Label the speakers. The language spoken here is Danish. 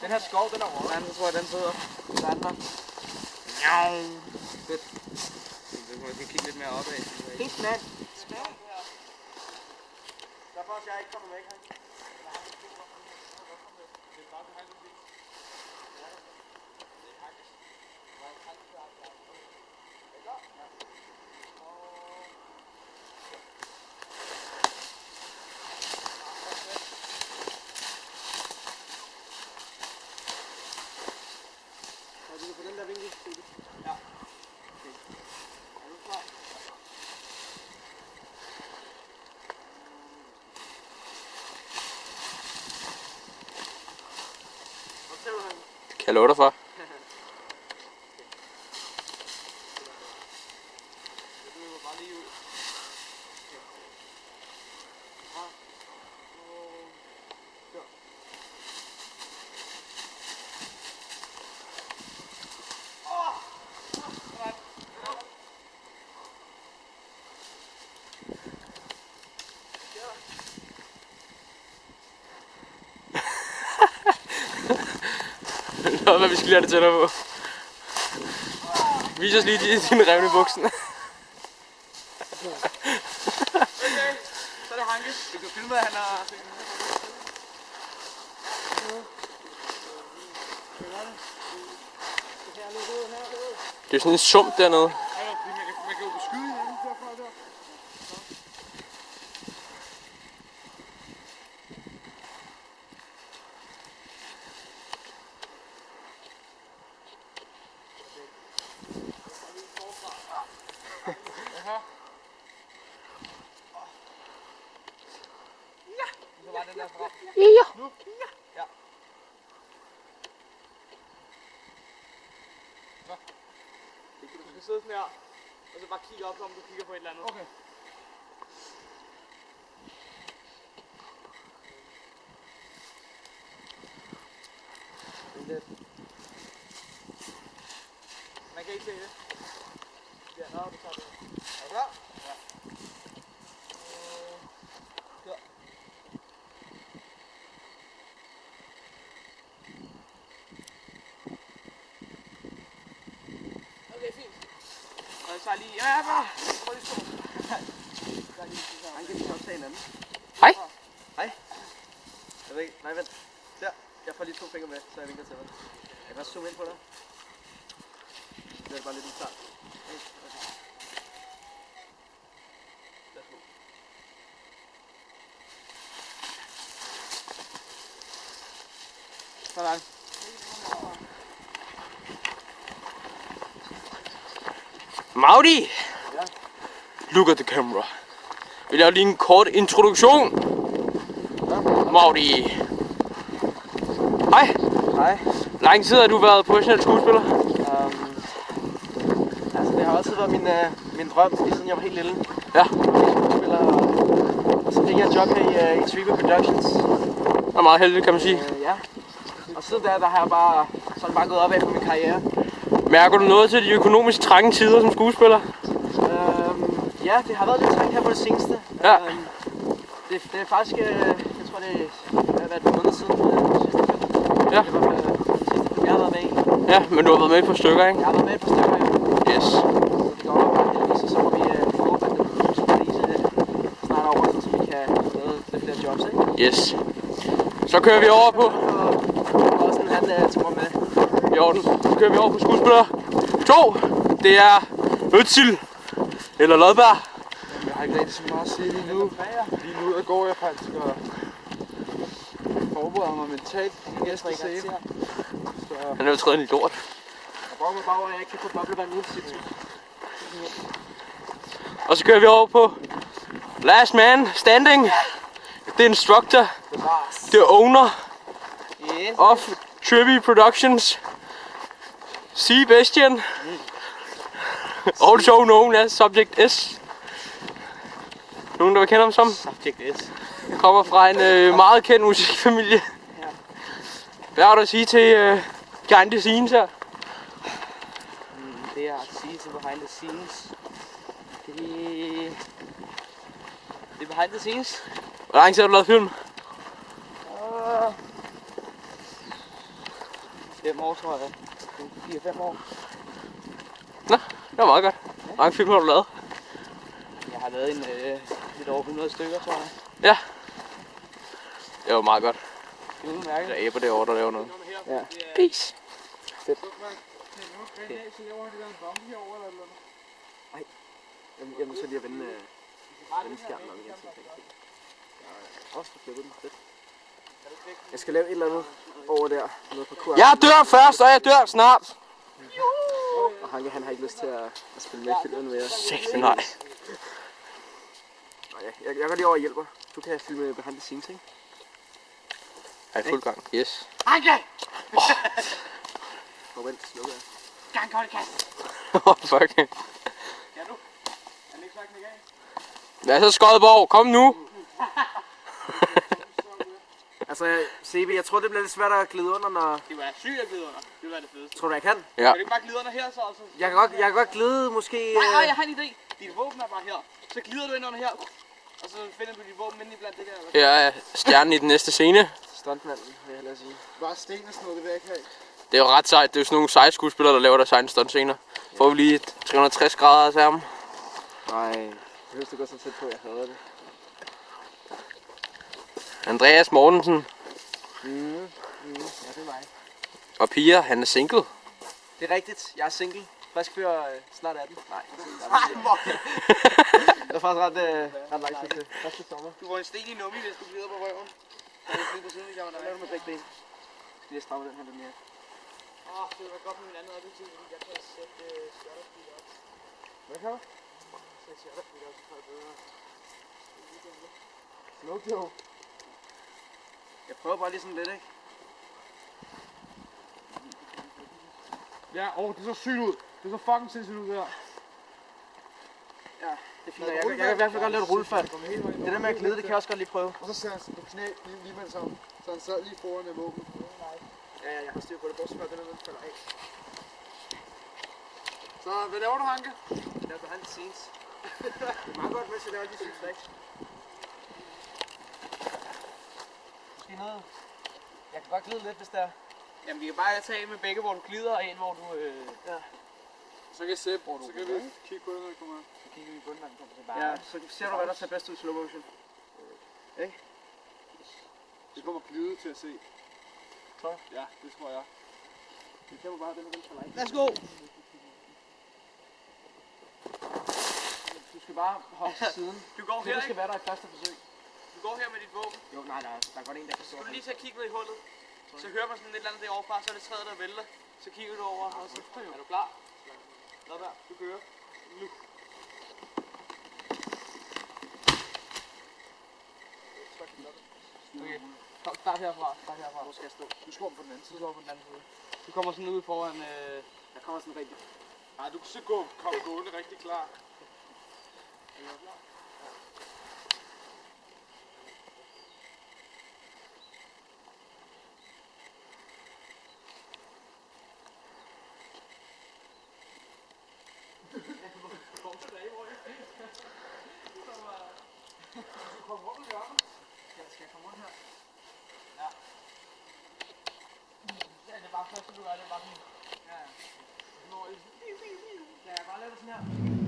Speaker 1: Den her skov, den er rød. Den tror jeg, den sidder. Der er den der. Fedt. Jeg skal kigge lidt mere opad. Helt mand. Derfor skal jeg ikke komme væk her. På den der vinkel. Ja. Okay. Er du klar? Hvad ser du her?
Speaker 2: Det kan jeg love dig for.
Speaker 1: Det løber bare lige ud.
Speaker 2: Noget, hvad vi skal lære det tænder på. Vis os lige dine revne i buksen.
Speaker 1: Okay, så er det Hanke. Du kan filme, at han har...
Speaker 2: Det er sådan en sump dernede.
Speaker 1: Man kan jo beskyde hinanden derfra der. Så var den derfra.
Speaker 2: Ja.
Speaker 1: Nu? Ja. Så. Du skal sidde sådan her, og så bare kigge op, om du kigger på et eller andet. Okay. Man kan ikke se det. Ja, nå, du tager det. Er du klar? Ja. Ja. Okay, fint. Og så lige... Ja, bare. Prøv lige stå. Han kan lige også tage en anden.
Speaker 2: Hej.
Speaker 1: Hej. Jeg ved ikke. Nej, vent. Der. Jeg får lige 2 fingre med, så jeg vinker til dig. Jeg kan også zoome ind på dig. Det er bare lidt en start. Sådan.
Speaker 2: Maudi!
Speaker 1: Ja.
Speaker 2: Look at the camera. Vi laver lige en kort introduktion. Maudi. Hej.
Speaker 1: Hej.
Speaker 2: Lang tid har du været professionel skuespiller?
Speaker 1: Altså det har altid været min drøm, lige siden jeg var helt lille.
Speaker 2: Ja.
Speaker 1: Skuespiller, og så fik jeg et job her i Tribute Productions.
Speaker 2: Det er meget heldigt, kan man sige.
Speaker 1: Ja. Og siden der har jeg bare gået opad på min karriere.
Speaker 2: Mærker du noget til de økonomisk trange tider som skuespiller?
Speaker 1: Ja, det har været lidt trængt her på det seneste.
Speaker 2: Ja.
Speaker 1: Det er faktisk, jeg tror det har været en måned siden sidste film.
Speaker 2: Ja.
Speaker 1: Det var sidste film, jeg har været med i.
Speaker 2: Ja, men du har været med et par stykker, ikke?
Speaker 1: Jeg har været med et par stykker, ja.
Speaker 2: Yes.
Speaker 1: Så det går over bare heldigvis, og så må vi håbe, at den krise snart er over, så vi kan lave lidt flere jobs, ikke?
Speaker 2: Yes. Så kører vi over på...
Speaker 1: Og også en han tog mig med.
Speaker 2: I orden. Så kører vi over på skuespiller 2. Det er Øtsil. Eller Lodberg.
Speaker 3: Jeg har ikke rigtig så meget at sige lige nu. Lige nu der går jeg faktisk og forbereder mig mentalt til næste scene. Så
Speaker 2: Han er jo træet i lort.
Speaker 1: Jeg brokker mig bare over, at jeg ikke kan få boblevand ud til tid.
Speaker 2: Og så kører vi over på Last Man Standing. The instructor. The owner of Tribute Productions. Sebastian. Also known as Subject S. Nogen der vil kende ham som?
Speaker 1: Subject S.
Speaker 2: Kommer fra en meget kendt musikfamilie. Hvad har du at sige til behind the scenes her?
Speaker 1: Det er at sige til behind the scenes. Det er behind the scenes.
Speaker 2: Hvor lang tid har du lavet film?
Speaker 1: 5 år, tror jeg. 4-5 år.
Speaker 2: Nå, det var meget godt. Hvor mange film har du lavet?
Speaker 1: Jeg har lavet lidt over 100 stykker, tror jeg.
Speaker 2: Ja. Det var meget godt.
Speaker 1: Det er udmærket.
Speaker 2: Der er på det år, der laver noget.
Speaker 1: Ja.
Speaker 2: Peace.
Speaker 1: Jeg må så lige at vende skærmen om igen. Også for flippet den. Fedt. Jeg skal lave et eller andet over der. Noget parkour.
Speaker 2: Jeg dør først, og jeg dør snart.
Speaker 1: Og Hanke, han har ikke lyst til at spille med i filmen mere.
Speaker 2: Sæt, nej.
Speaker 1: Jeg går lige over og hjælper. Du kan filme behind the scenes, ikke?
Speaker 2: Er i fuld gang? Yes.
Speaker 4: Hanke!
Speaker 1: Nå, vent, slukker jeg.
Speaker 4: Gang, godt kast!
Speaker 2: Fuck.
Speaker 4: Kan du? Er den ikke sagt den igen?
Speaker 2: Hvad så, Skodborg? Kom nu.
Speaker 1: Altså, CB, jeg tror det bliver lidt svært at glide under, når...
Speaker 4: Det var sygt at glide under. Det vil være det fedeste.
Speaker 1: Tror du, jeg kan?
Speaker 2: Ja.
Speaker 4: Kan du ikke bare glide under her så? Altså?
Speaker 1: Jeg kan godt glide, måske...
Speaker 4: Nej, jeg har en idé. Dit våben er bare her. Så glider du ind under her. Og så finder du dit våben inde i blandt det der.
Speaker 2: Her er stjernen i den næste scene.
Speaker 1: Stuntmanden, vil jeg hellere sige.
Speaker 3: Bare sten og sådan noget, det vil jeg ikke have.
Speaker 2: Det er jo ret sejt. Det er jo sådan nogle seje skuespillere, der laver deres egne stuntscener. Får vi lige 360 grader af skærmen.
Speaker 1: Nej, jeg høres det gå så tæt på, jeg hader det.
Speaker 2: Andreas Mortensen
Speaker 1: Ja, det er mig.
Speaker 2: og Pia, han er single.
Speaker 1: Det er rigtigt, jeg er single. Frisk fyr snart 18. Nej. Det er faktisk ret lang tid til. Første sommer.
Speaker 4: Du får en sten i nummi, hvis du glider på røven. Så er det fint på siden, hvis jeg var der.
Speaker 1: Hvad laver du med begge ben? Skal jeg stramme den her lidt mere?
Speaker 4: Det vil være godt med min anden objektiv, fordi jeg kan sætte shutterfeed op.
Speaker 1: Hvad kan du?
Speaker 4: Sætte shutterfeed op, så får jeg bedre.
Speaker 1: Smoke jo. Jeg prøver bare lige sådan lidt, ikke?
Speaker 3: Ja, det så sygt ud. Det så fucking sindssygt ud der.
Speaker 1: Ja, det er fint. Jeg kan i hvert fald godt lave et rullefald. Det der med at glide, det kan jeg også godt lige prøve.
Speaker 3: Og så ser han på knæ lige med det samme. Så han sad lige foran våben.
Speaker 1: Ja, jeg har styr på det. Bortset fra, at den er nødt falder af.
Speaker 3: Så hvad laver du, Hanke?
Speaker 1: Jeg laver behind the scenes. Det er meget godt, hvis jeg laver de syge tricks. Måske noget. Jeg kan godt glide lidt, hvis der er.
Speaker 4: Jamen, vi kan bare tage med begge, hvor du glider, og en, hvor du...
Speaker 1: Ja.
Speaker 3: Så kan jeg se, så kan vi kigge på det, når vi kommer her.
Speaker 1: Så kigger vi i bunden, når den kommer tilbage. Ja, så ser du, hvad der ser bedst ud i slow motion. Ikke?
Speaker 3: Det kommer glide til at se.
Speaker 1: Tror du?
Speaker 3: Ja, det tror jeg.
Speaker 1: Det ser bare, den er for light.
Speaker 4: Værsgo!
Speaker 1: Du skal bare hoppe til siden.
Speaker 4: Du går
Speaker 1: Det
Speaker 4: her,
Speaker 1: skal
Speaker 4: ikke?
Speaker 1: være der i første forsøg.
Speaker 4: Du går her med dit våben.
Speaker 1: Jo, nej, der er godt en, der kan stå.
Speaker 4: Du kan lige tage kigge ned i hullet. Så hører man sådan et eller andet derovre fra, så er det træet, der vælter. Så kigger du over, og så er du klar. Lad være, du kører. Nu.
Speaker 1: Okay, kom, start herfra. Hvor skal jeg stå?
Speaker 3: Du slår på den anden
Speaker 1: Så
Speaker 3: side.
Speaker 1: står jeg på den anden side. Du kommer sådan ud foran... Der kommer sådan rigtig...
Speaker 3: Nej, du kan så komme gående rigtig klar.
Speaker 1: Skal jeg komme rundt her? Ja. Ja, det er bare første, du gør det. Bare sådan... Ja, ja. Ja, jeg bare laver det sådan her.